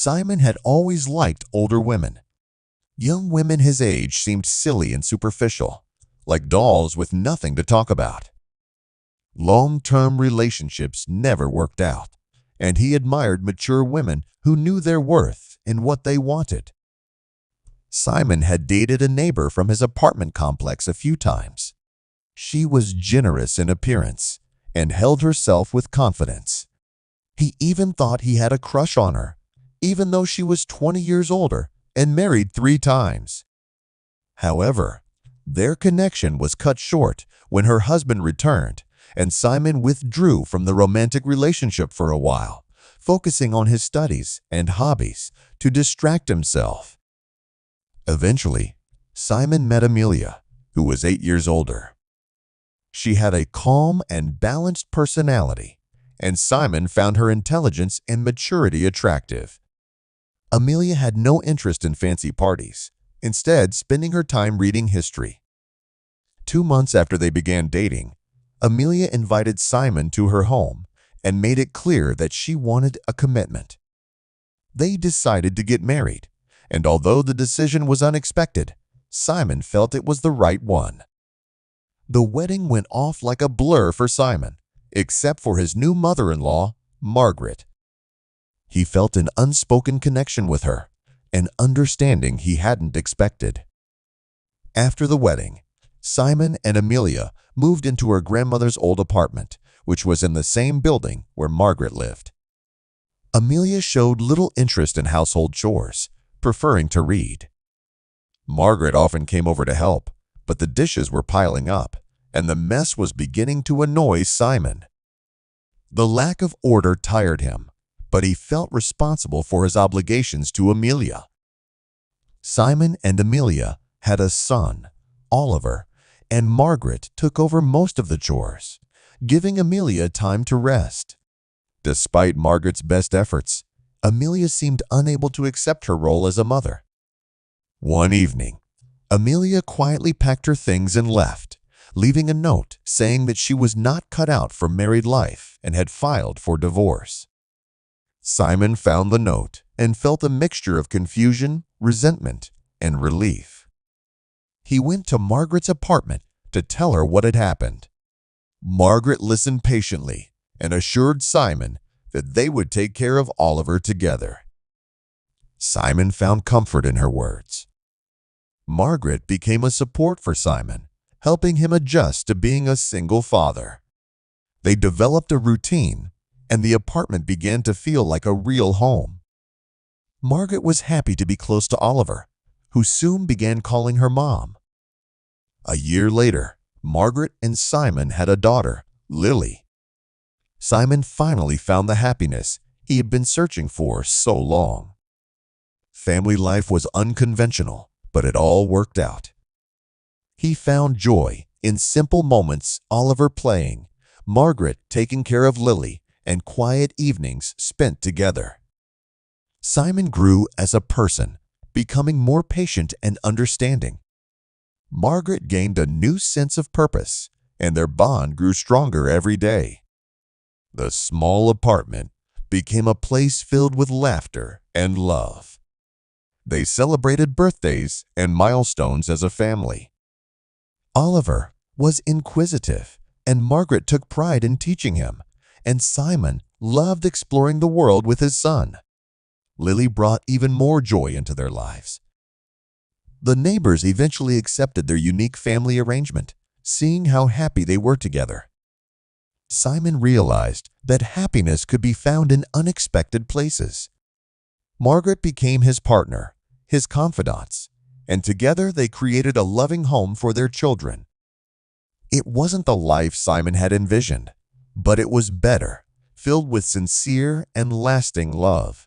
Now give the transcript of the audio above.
Simon had always liked older women. Young women his age seemed silly and superficial, like dolls with nothing to talk about. Long-term relationships never worked out, and he admired mature women who knew their worth and what they wanted. Simon had dated a neighbor from his apartment complex a few times. She was generous in appearance and held herself with confidence. He even thought he had a crush on her, even though she was 20 years older and married 3 times. However, their connection was cut short when her husband returned, and Simon withdrew from the romantic relationship for a while, focusing on his studies and hobbies to distract himself. Eventually, Simon met Amelia, who was 8 years older. She had a calm and balanced personality, and Simon found her intelligence and maturity attractive. Amelia had no interest in fancy parties, instead spending her time reading history. 2 months after they began dating, Amelia invited Simon to her home and made it clear that she wanted a commitment. They decided to get married, and although the decision was unexpected, Simon felt it was the right one. The wedding went off like a blur for Simon, except for his new mother-in-law, Margaret. He felt an unspoken connection with her, an understanding he hadn't expected. After the wedding, Simon and Amelia moved into her grandmother's old apartment, which was in the same building where Margaret lived. Amelia showed little interest in household chores, preferring to read. Margaret often came over to help, but the dishes were piling up, and the mess was beginning to annoy Simon. The lack of order tired him, but he felt responsible for his obligations to Amelia. Simon and Amelia had a son, Oliver, and Margaret took over most of the chores, giving Amelia time to rest. Despite Margaret's best efforts, Amelia seemed unable to accept her role as a mother. One evening, Amelia quietly packed her things and left, leaving a note saying that she was not cut out for married life and had filed for divorce. Simon found the note and felt a mixture of confusion, resentment, and relief. He went to Margaret's apartment to tell her what had happened. Margaret listened patiently and assured Simon that they would take care of Oliver together. Simon found comfort in her words. Margaret became a support for Simon, helping him adjust to being a single father. They developed a routine, and the apartment began to feel like a real home. Margaret was happy to be close to Oliver, who soon began calling her mom. A year later, Margaret and Simon had a daughter, Lily. Simon finally found the happiness he had been searching for so long. Family life was unconventional, but it all worked out. He found joy in simple moments, Oliver playing, Margaret taking care of Lily, and quiet evenings spent together. Simon grew as a person, becoming more patient and understanding. Margaret gained a new sense of purpose, and their bond grew stronger every day. The small apartment became a place filled with laughter and love. They celebrated birthdays and milestones as a family. Oliver was inquisitive, and Margaret took pride in teaching him, and Simon loved exploring the world with his son. Lily brought even more joy into their lives. The neighbors eventually accepted their unique family arrangement, seeing how happy they were together. Simon realized that happiness could be found in unexpected places. Margaret became his partner, his confidant, and together they created a loving home for their children. It wasn't the life Simon had envisioned, but it was better, filled with sincere and lasting love.